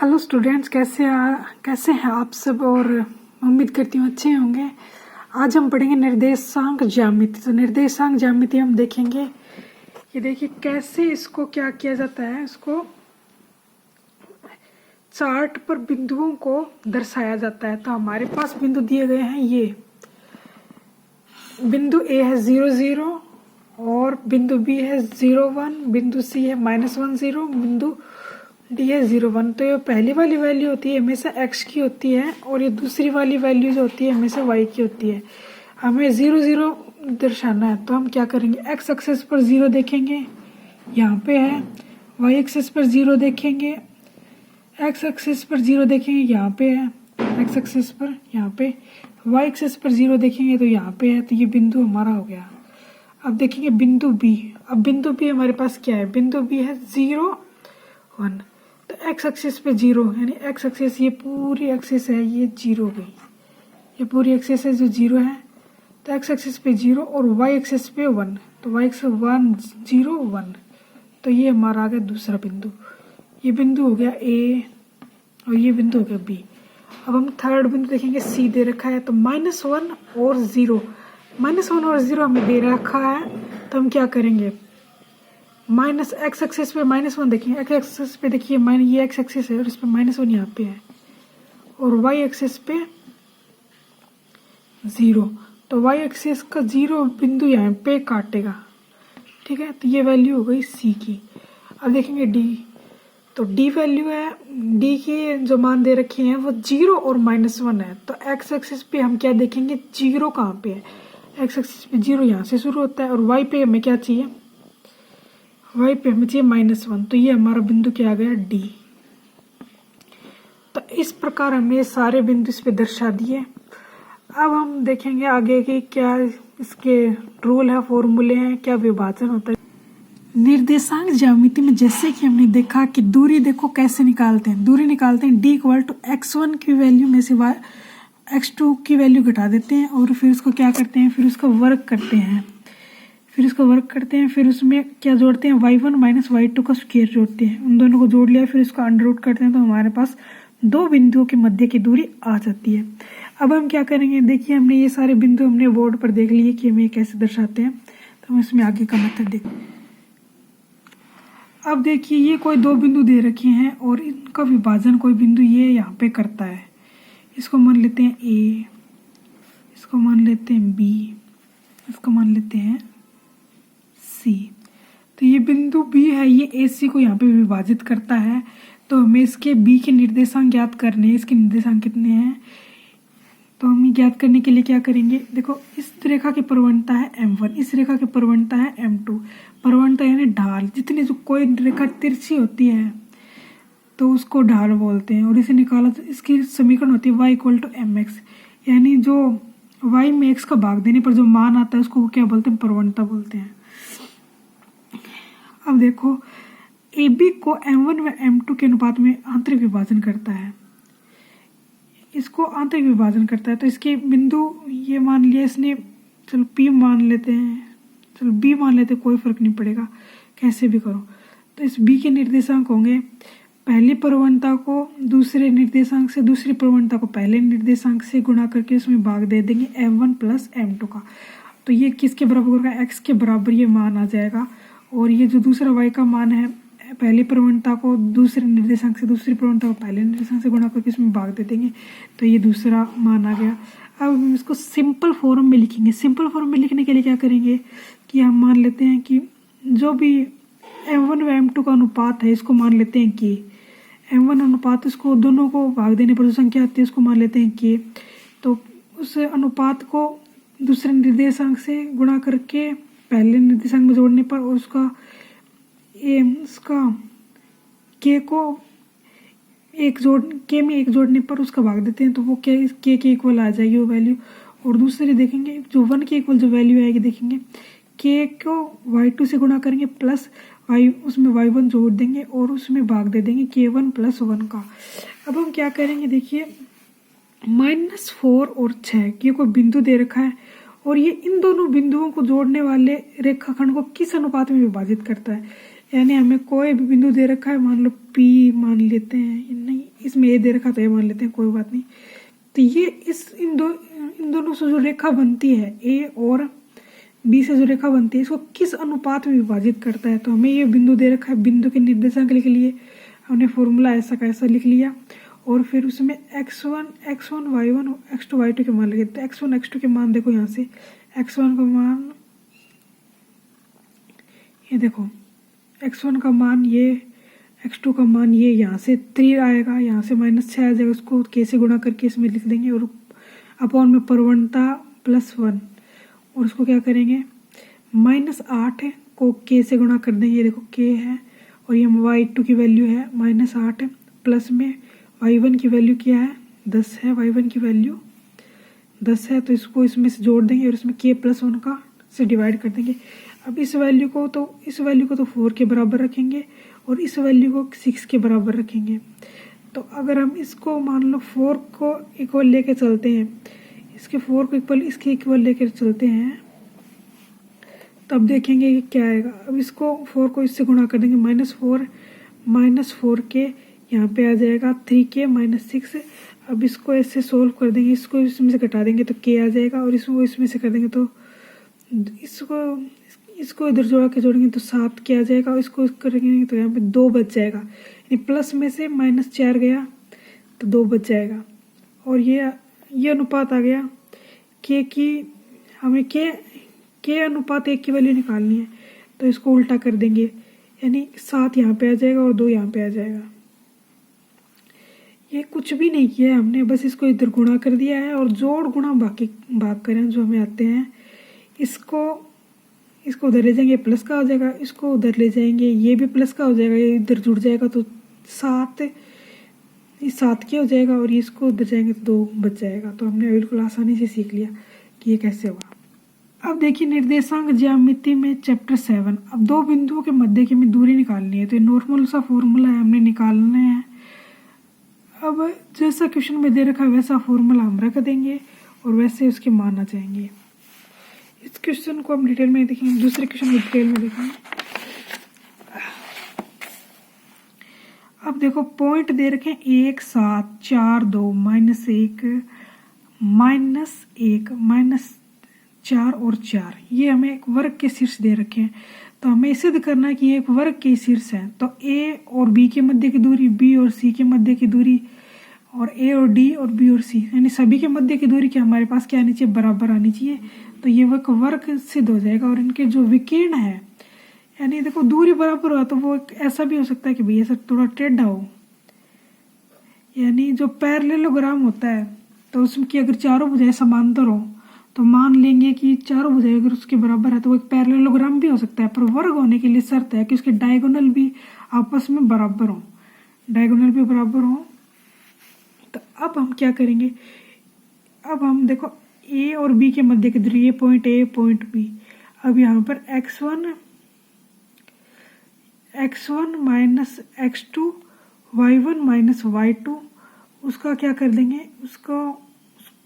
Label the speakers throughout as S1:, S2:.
S1: Hello students, कैसे हैं आप सब। और उम्मीद करती हूँ अच्छे होंगे। आज हम पढ़ेंगे निर्देशांक ज्यामिति। तो निर्देशांक ज्यामिति हम देखेंगे। ये देखिए कैसे इसको क्या किया जाता है। इसको चार्ट पर बिंदुओं को दर्शाया जाता है। तो हमारे पास बिंदु दिए गए हैं। ये बिंदु ए है 0 0 और बिंदु बी है 0 1, बिंदु सी है -1 0, बिंदु डी है 0 1। तो ये पहली वाली वैल्यू होती है हमेशा x की होती है और ये दूसरी वाली वैल्यू जो होती है हमेशा y की होती है। हमें 0 0 दर्शाना है तो हम क्या करेंगे, x एक्सिस पर 0 देखेंगे, यहाँ पे है। y एक्सिस पर 0 देखेंगे, x एक्सिस पर 0 देखेंगे, यहाँ पे है। x एक्सिस पर यहाँ पे, y एक्सिस पर 0 देखेंगे तो यहाँ पे है। तो ये बिंदु हमारा हो गया। अब देखेंगे बिंदु b। अब बिंदु b हमारे पास क्या है, बिंदु b है 0 1। तो x एक्सिस पे 0 यानी x एक्सिस, ये पूरी एक्सिस है, ये 0 गई, ये पूरी एक्सिस है जो 0 है। तो x एक्सिस पे 0 और y एक्सिस पे 1, तो y एक्सिस 1 0 1। तो ये हमारा आ गया दूसरा बिंदु। ये बिंदु हो गया A और ये बिंदु हो गया B। अब हम थर्ड बिंदु देखेंगे, C दे रखा है। तो -1 और 0, -1 और 0 हमें दे रखा है। तो हम क्या करेंगे, माइनस x एक्सिस पे -1 देखिए, x एक्सिस पे देखिए ये x एक्सिस है और इस पे -1 यहाँ पे है और y एक्सिस पे 0। तो y एक्सिस का 0 बिंदु यहाँ पे काटेगा, ठीक है। तो ये वैल्यू हो गई c की। अब देखेंगे d। तो d वैल्यू है, d की जो मान दे रखे हैं वो 0 और -1 है। तो x एक्सिस पे हम क्या देखेंगे, 0 कहाँ पे है। x एक्सिस पे 0 यहाँ से शुरू होता है और y पे हमें क्या चाहिए, y पे हमें चाहिए -1। तो ये हमारा बिंदु क्या आ गया, D। तो इस प्रकार हमने सारे बिंदु इस पे दर्शा दिए। अब हम देखेंगे आगे कि क्या इसके रूल है, फॉर्मूले हैं, क्या विभाजन होता है। निर्देशांक ज्यामिति में जैसे कि हमने देखा कि दूरी देखो कैसे निकालते हैं। दूरी निकालते हैं D = x1 की वैल्यू में से x2 की वैल्यू घटा देते हैं और फिर उसको क्या करते हैं, फिर उसका वर्ग करते हैं। फिर उसमें क्या जोड़ते हैं, y1 - y2 का स्क्वायर जोड़ते हैं। उन दोनों को जोड़ लिया, फिर इसको अंडर रूट करते हैं तो हमारे पास दो बिंदुओं के मध्य की दूरी आ जाती है। अब हम क्या करेंगे, देखिए हमने ये सारे बिंदु हमने बोर्ड पर देख लिए कि हमें कैसे दर्शाते हैं। तो हम इसमें आगे का मेथड देखें। अब देखिए ये कोई दो बिंदु दे रखे हैं और इनका विभाजन कोई बिंदु ये यहाँ पे करता है। इसको मान लेते हैं A, इसको मान लेते हैं B, इसको मान लेते हैं C। तो ये बिंदु B है, ये AC को यहाँ पे विभाजित करता है। तो हमें इसके B के निर्देशांक ज्ञात करने हैं। इसके निर्देशांक कितने हैं, तो हम ज्ञात करने के लिए क्या करेंगे, देखो इस रेखा की प्रवणता है M1, इस रेखा की प्रवणता है M2। प्रवणता यानी ढाल, जितनी जो कोई रेखा तिरछी होती है तो उसको ढाल बोलते हैं। और इसे निकाला तो इसकी समीकरण होती है y = mx, यानी जो y में x का भाग देने पर जो मान आता है उसको वो क्या बोलते हैं, प्रवणता बोलते हैं। अब देखो AB को M1 व M2 के अनुपात में आंतरिक विभाजन करता है, इसको आंतरिक विभाजन करता है। तो इसके बिंदु ये मान लिया इसने, चलो P मान लेते हैं, चलो B मान लेते हैं, कोई फर्क नहीं पड़ेगा कैसे भी करो। तो इस B के निर्देशांक होंगे पहली प्रवणता को दूसरे निर्देशांक से, दूसरी प्रवणता को पहले निर्देशांक से गुणा करके उसमें भाग दे देंगे M1 + M2 का। तो ये किसके बराबर होगा, x के बराबर ये मान आ जाएगा। और ये जो दूसरा y का मान है, पहली प्रवणता को दूसरे निर्देशांक से, दूसरी प्रवणता को पहले निर्देशांक से गुणा करके इसमें भाग दे देंगे। तो ये दूसरा मान आ गया। अब हम इसको सिंपल फॉर्म में लिखेंगे। सिंपल फॉर्म में लिखने के लिए क्या करेंगे कि हम मान लेते हैं कि जो भी M1 व M2 का अनुपात है इसको मान लेते हैं K। M1 अनुपात, इसको दोनों को भाग देने पर जो संख्या आती है उसको मान लेते हैं K। तो उस अनुपात को दूसरे निर्देशांक से गुणा करके पहले निर्देशांक में जोड़ने पर उसका K को K में 1 जोड़ने पर उसका भाग देते हैं तो वो K के इक्वल आ जाएगी वो वैल्यू। और दूसरी देखेंगे जो 1 के इक्वल जो वैल्यू आएगी, देखेंगे K को y2 से गुणा करेंगे प्लस y, उसमें y1 जोड़ देंगे और उसमें भाग दे देंगे K1 + 1 का। अब हम क्या करेंगे, देखिए -4 और 6 ये कोई बिंदु दे रखा है और ये इन दोनों बिंदुओं को जोड़ने वाले रेखाखंड को किस अनुपात में विभाजित करता है। यानी हमें कोई भी बिंदु दे रखा है, मान लो P मान लेते हैं, नहीं इसमें ए दे रखा तो ये मान लेते हैं, कोई बात नहीं। तो ये इन दोनों से जो रेखा बनती है ए और बी से जो रेखा बनती है इसको किस अनुपात में विभाजित करता है। तो हमें ये बिंदु दे रखा है, बिंदु के निर्देशांक लिख लिए हमने, फॉर्मूला ऐसा का ऐसा लिख लिया और फिर उसमें x1 y1 x2 y2 के मान लगे। तो x1 x2 के मान देखो, यहाँ से x1 का मान ये देखो, x1 का मान ये, x2 का मान ये, यहाँ से 3 आएगा, यहाँ से -6 आ जाएगा, उसको k से गुणा करके इसमें लिख देंगे और अपॉन में प्रवणता +1 और उसको क्या करेंगे -8 को k से गुणा कर देंगे। ये देखो k है और ये y2 की वैल्यू है -8 प्लस में y1 की वैल्यू क्या है 10 है, y1 की वैल्यू 10 है, तो इसको इसमें से जोड़ देंगे और इसमें k+1 का से डिवाइड कर देंगे। अब इस वैल्यू को तो 4 के बराबर रखेंगे और इस वैल्यू को 6 के बराबर रखेंगे। तो अगर हम इसको मान लो 4 को इक्वल लेके चलते हैं, इसके 4 को इक्वल इसके इक्वल लेकर चलते हैं, तब देखेंगे कि क्या आएगा। अब इसको 4 को इससे गुणा कर देंगे, -4 के यहाँ पे आ जाएगा 3k -6। अब इसको ऐसे सोल्व कर देंगे, इसको इसमें से घटा देंगे तो k आ जाएगा और इसको इसमें से कर देंगे तो इसको इधर जोड़ेंगे तो 7k आ जाएगा और इसको करेंगे तो यहाँ पे 2 बच जाएगा, यानी प्लस में से -4 गया तो 2 बच जाएगा। और ये अनुपात आ गया k की, हमें k अनुपात 1 की वैल्यू निकालनी है तो इसको उल्टा कर देंगे, यानी 7 यहाँ पे आ जाएगा और 2 यहाँ पे आ जाएगा। ये कुछ भी नहीं किया है हमने, बस इसको इधर गुणा कर दिया है और जोड़ गुणा बाकी भाग करें जो हमें आते हैं। इसको उधर ले जाएंगे प्लस का हो जाएगा, इसको उधर ले जाएंगे ये भी प्लस का हो जाएगा, ये इधर जुड़ जाएगा तो 7 के हो जाएगा और इसको उधर जाएंगे तो 2 बच जाएगा। तो हमने बिल्कुल आसानी से सीख लिया कि ये कैसे हुआ। अब देखिए निर्देशांक ज्यामिति में चैप्टर 7। अब 2 बिंदुओं के मध्य की हमें दूरी निकालनी है, तो ये नॉर्मल सा फॉर्मूला है, हमने निकालना है। अब जैसा क्वेश्चन में दे रखा है वैसा फॉर्मूला हम रख देंगे और वैसे उसके मान आ जाएंगे। इस क्वेश्चन को हम डिटेल में देखेंगे, दूसरे क्वेश्चन को डिटेल में देखेंगे। अब देखो पॉइंट दे रखे 1 7 4 2 -1 -4 और 4, ये हमें एक वर्ग के शीर्ष दे रखे हैं। तो हमें सिद्ध करना है कि ये एक वर्ग के शीर्ष है। तो ए और बी के मध्य की दूरी, बी और सी के मध्य की दूरी और ए और डी और बी और सी, यानी सभी के मध्य की दूरी क्या हमारे पास क्या आनी चाहिए, बराबर आनी चाहिए। तो ये एक वर्ग सिद्ध हो जाएगा। और इनके जो विकीर्ण है, यानी देखो दूरी बराबर हुआ तो वो ऐसा भी हो सकता है कि भैया सर थोड़ा टेढ़ा हो, यानी जो पैरेललोग्राम होता है तो उसकी अगर चारों भुजाएं समांतर हो तो मान लेंगे कि चारों भुजाएं अगर उसके बराबर है तो वो एक पैरेललोग्राम भी हो सकता है। पर वर्ग होने के लिए शर्त है कि उसके डायगोनल भी आपस में बराबर हो, डायगोनल भी बराबर हो। तो अब हम क्या करेंगे, अब हम देखो ए और बी के मध्य की दूरी, ये पॉइंट ए पॉइंट बी। अब यहाँ पर x1 -x2 y1 -y2, उसका क्या कर देंगे,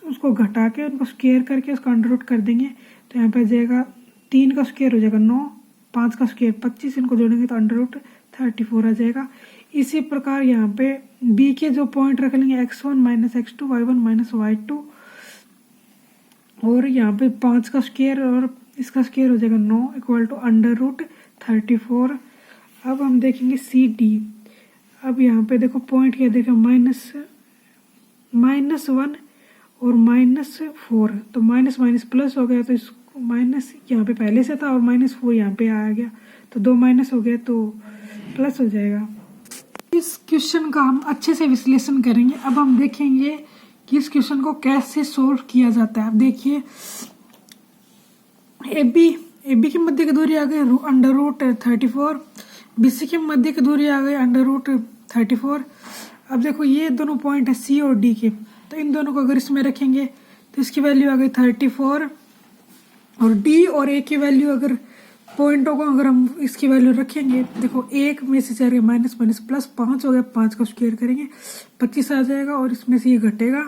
S1: उसको घटा के उनको स्क्वायर करके उसका अंडर रूट कर देंगे। तो यहाँ पे आ जाएगा 3 का स्क्वायर हो जाएगा 9, 5 का स्क्वायर 25, इनको जोड़ेंगे तो अंडर रूट 34 आ जाएगा। इसी प्रकार यहाँ पे बी के जो पॉइंट रख लेंगे x1 -x2 y1 -y2 और यहाँ पे 5 का स्क्वायर और इसका स्क्वायर हो जाएगा 9 इक्वल टू अंडर रूट 34। अब हम देखेंगे सी डी। अब यहाँ पे देखो पॉइंट क्या देखो -1 और -4, तो माइनस माइनस प्लस हो गया, तो इसको माइनस यहाँ पे पहले से था और -4 यहाँ पे आ गया, तो 2 माइनस हो गया तो प्लस हो जाएगा। इस क्वेश्चन का हम अच्छे से विश्लेषण करेंगे। अब हम देखेंगे कि इस क्वेश्चन को कैसे सोल्व किया जाता है। अब देखिए ए बी के मध्य की दूरी आ गई अंडर रूट 34, बी सी के मध्य की दूरी आ गई अंडर रूट 34। अब देखो ये दोनों पॉइंट है सी और डी के, तो इन दोनों को अगर इसमें रखेंगे तो इसकी वैल्यू आ गई 34 और डी और ए की वैल्यू, अगर पॉइंटों को अगर हम इसकी वैल्यू रखेंगे, देखो 1 में से चल माइनस माइनस प्लस 5 हो गया, 5 का स्क्वायर करेंगे 25 आ जाएगा और इसमें से ये घटेगा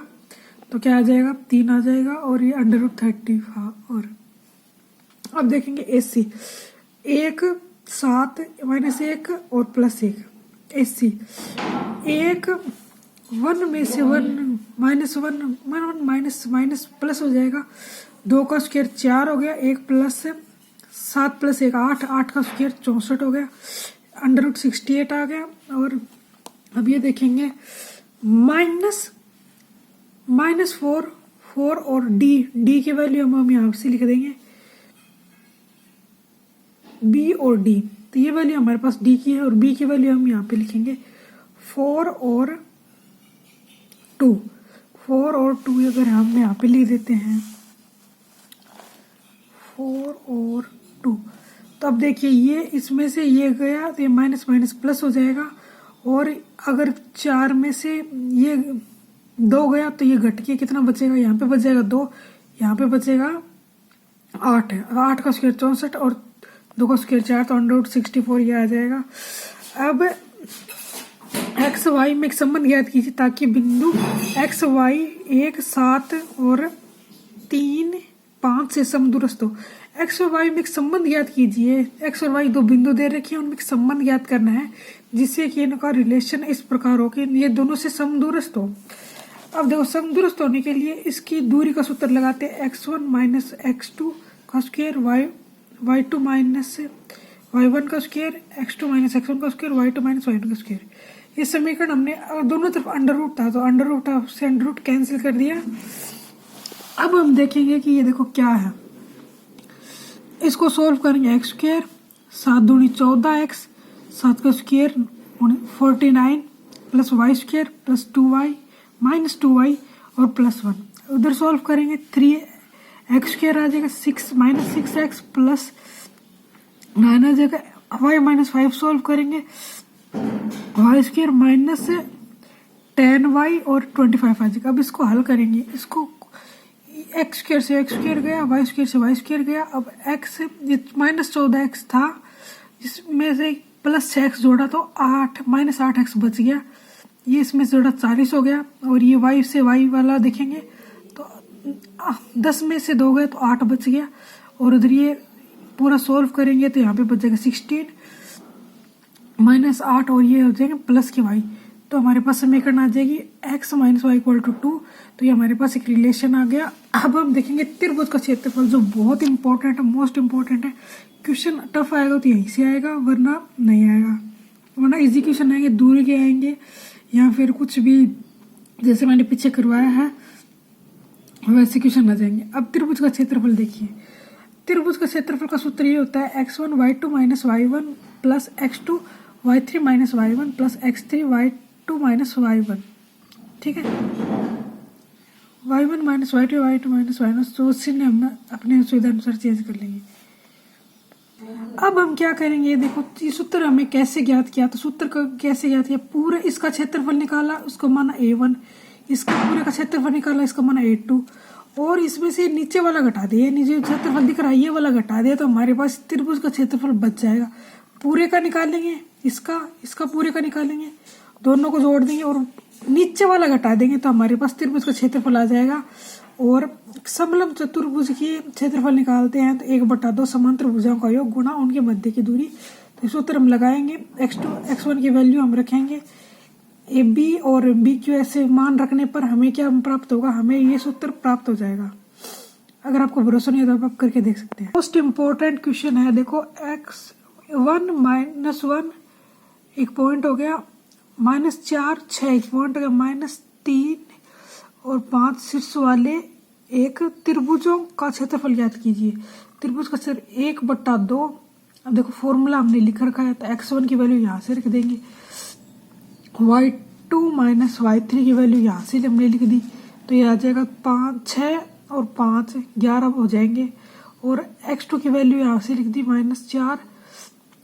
S1: तो क्या आ जाएगा 3 आ जाएगा और ये अंडर रूट 30। और अब देखेंगे AC 1 7 -1 और +1 AC 1 1 में से 1 माइनस 1 माइनस माइनस प्लस हो जाएगा। 2 का स्क्वायर 4 हो गया, 1 प्लस 7 प्लस 1 8, 8 का स्क्वायर 64 हो गया, √68 आ गया। और अब ये देखेंगे माइनस 4 और डी की वैल्यू हम यहाँ से लिख देंगे, बी और डी। तो ये वैल्यू हमारे पास डी की है और बी की वैल्यू हम यहाँ पे लिखेंगे 4 और 2। 4 और 2 अगर हम यहाँ पे लिख देते हैं 4 और 2, तो अब देखिए ये इसमें से ये गया तो ये माइनस माइनस प्लस हो जाएगा। और अगर 4 में से ये 2 गया तो ये घट के कितना बचेगा, यहाँ पे बच जाएगा 2, यहाँ पे बचेगा 8 है। 8 का स्क्वायर 64 और 2 का स्क्वायर 4, तो √64 ये आ जाएगा। अब एक्स वाई में एक संबंध ज्ञात कीजिए ताकि बिंदु एक्स वाई 1 7 और 3 5 से समदूरस्थ हो। एक्स और वाई में एक संबंध ज्ञात कीजिए। एक्स और वाई 2 बिंदु दे रखे हैं, उनमें एक संबंध ज्ञात करना है जिससे कि इनका रिलेशन इस प्रकार हो कि ये दोनों से समदूरस्थ हो। अब देखो समदूरस्थ होने के लिए इसकी दूरी का सूत्र लगाते हैं, x1 माइनस x2 का स्क्वायर y2 माइनस y1 का स्क्वायर, x2 माइनस x1 का स्क्वायर, y2 माइनस y2 का स्क्वायर। ये समीकरण हमने दोनों तरफ अंडर रूट था तो अंडर रूट से अंडर रूट कैंसिल कर दिया। अब हम देखेंगे कि ये देखो क्या है, इसको सोल्व करेंगे। एक्स स्क्वायर 7 दूनी 14x, 7 का square 49 plus y square plus 2y minus 2y और प्लस 1। उधर सोल्व करेंगे 3x स्क्वायर आ जाएगा 6 माइनस 6x प्लस 9 आ जाएगा। y माइनस 5 सोल्व करेंगे, वाई स्क्वायर माइनस 10y और 25 आ जाएगा। अब इसको हल करेंगे, इसको एक्स स्क्वायर से एक्स स्क्वायर गया, वाई स्क्वायर से वाई स्क्वायर गया। अब एक्स माइनस 14x था, इसमें से प्लस 6x जोड़ा तो 8 माइनस 8x बच गया। ये इसमें से जोड़ा 40 हो गया। और ये वाई से वाई वाला देखेंगे तो 10 में से 2 गए तो 8 बच गया। और उधर ये पूरा सोल्व करेंगे तो यहाँ पे बच जाएगा 16 माइनस 8 और ये हो जाएगा प्लस के वाई। तो हमारे पास समीकरण आ जाएगी x minus y equal to 2। तो ये हमारे पास एक रिलेशन आ गया। अब हम देखेंगे त्रिभुज का क्षेत्रफल, जो बहुत इंपॉर्टेंट है, मोस्ट इंपॉर्टेंट है। क्वेश्चन टफ आएगा तो यहीं से आएगा, वरना नहीं आएगा। वरना इजी क्वेश्चन आएंगे, दूरी के आएंगे या फिर कुछ भी जैसे मैंने पीछे करवाया है वैसे क्वेश्चन आ जाएंगे। अब त्रिभुज का क्षेत्रफल देखिए, त्रिभुज का क्षेत्रफल का सूत्र ये होता है x1 y2 minus y1 plus x2 y3 minus y1 plus x3 y2 minus y1। ठीक है, y1 minus y2 y2 minus y1, तो उससे हम अपने सुविधा अनुसार चेंज कर लेंगे। अब हम क्या करेंगे, देखो ये सूत्र हमें कैसे ज्ञात किया, तो सूत्र का कैसे ज्ञात किया, पूरे इसका क्षेत्रफल निकाला, उसको माना a1, इसका पूरे का क्षेत्रफल निकाला, इसका माना a2, और इसमें से नीचे वाला घटा दिया, नीचे क्षेत्रफल दिख रहा है ये वाला घटा दिया, तो हमारे पास त्रिभुज का क्षेत्रफल बच जाएगा। पूरे का निकालेंगे, इसका पूरे का निकालेंगे, दोनों को जोड़ देंगे और नीचे वाला घटा देंगे तो हमारे पास त्रिभुज का क्षेत्रफल आ जाएगा। और समलंब चतुर्भुज की क्षेत्रफल निकालते हैं तो 1/2 समांतर भुजाओं का योग गुणा उनके मध्य की दूरी। तो सूत्र हम लगाएंगे, x2 x1 की वैल्यू हम रखेंगे, ए बी और बी क्यू ऐसे मान रखने पर हमें क्या प्राप्त होगा, हमें ये सूत्र प्राप्त हो जाएगा। अगर आपको भरोसा नहीं है तो आप करके देख सकते हैं। मोस्ट इम्पोर्टेंट क्वेश्चन है, देखो x1 माइनस 1 एक पॉइंट हो गया, -4 6 एक पॉइंट हो गया, -3 और 5 शीर्ष वाले एक त्रिभुजों का क्षेत्रफल ज्ञात कीजिए। त्रिभुज का क्षेत्र 1/2। अब देखो फॉर्मूला हमने लिख रखा है, तो x1 की वैल्यू यहाँ से रख देंगे, y2 माइनस y3 की वैल्यू यहाँ से हमने लिख दी, तो ये आ जाएगा 5 6 और 5 11 हो जाएंगे। और x2 की वैल्यू यहाँ से लिख दी -4,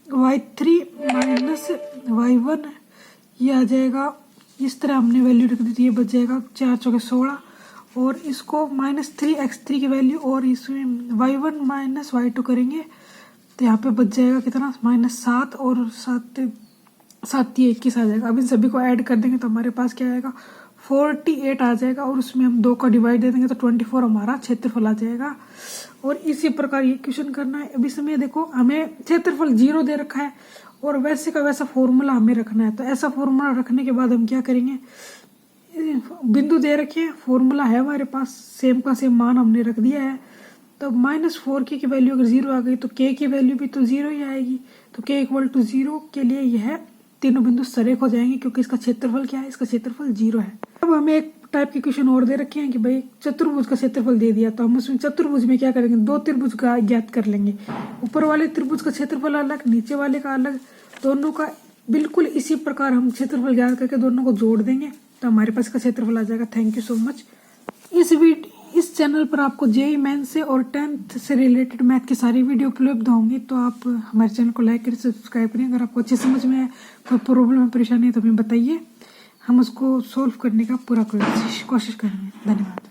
S1: y3 माइनस y1 ये आ जाएगा, इस तरह हमने वैल्यू रख दी थी, ये बच जाएगा 4 चौके 16। और इसको -3x3 की वैल्यू और इसमें y1 माइनस y2 करेंगे तो यहाँ पे बच जाएगा कितना, -7 और 7 21 आ जाएगा। अब इन सभी को ऐड कर देंगे तो हमारे पास क्या आएगा, 48 आ जाएगा। और उसमें हम 2 का डिवाइड दे देंगे तो 24 हमारा क्षेत्रफल आ जाएगा। और इसी प्रकार ये क्वेश्चन करना है। अब इसमें देखो हमें क्षेत्रफल 0 दे रखा है और वैसे का वैसा फॉर्मूला हमें रखना है। तो ऐसा फॉर्मूला रखने के बाद हम क्या करेंगे, बिंदु दे रखे हैं, फॉर्मूला है हमारे पास, सेम का सेम मान हमने रख दिया है। तो -4k की वैल्यू अगर 0 आ गई तो k की वैल्यू भी तो 0 ही आएगी। तो k इक्वल टू 0 के लिए यह तीनों बिंदु सरेख हो जाएंगे, क्योंकि इसका क्षेत्रफल क्या है, इसका क्षेत्रफल 0 है। अब हमें एक टाइप के क्वेश्चन और दे रखे हैं कि भाई चतुर्भुज का क्षेत्रफल दे दिया, तो हम उसमें चतुर्भुज में क्या करेंगे, दो त्रिभुज का ज्ञात कर लेंगे। ऊपर वाले त्रिभुज का क्षेत्रफल अलग, नीचे वाले का अलग, दोनों का बिल्कुल इसी प्रकार हम क्षेत्रफल ज्ञात करके दोनों को जोड़ देंगे, तो हमारे पास का क्षेत्रफल आ जाएगा। Thank you so much. इस चैनल पर आपको जेईई मेंस से और 10th से रिलेटेड मैथ की सारी वीडियो उपलब्ध होंगी, तो आप हमारे चैनल को लाइक करें, सब्सक्राइब करें। अगर आपको अच्छे समझ में कोई प्रॉब्लम है, परेशानी है तो हमें बताइए, हम उसको सॉल्व करने का पूरा कोशिश करेंगे। धन्यवाद।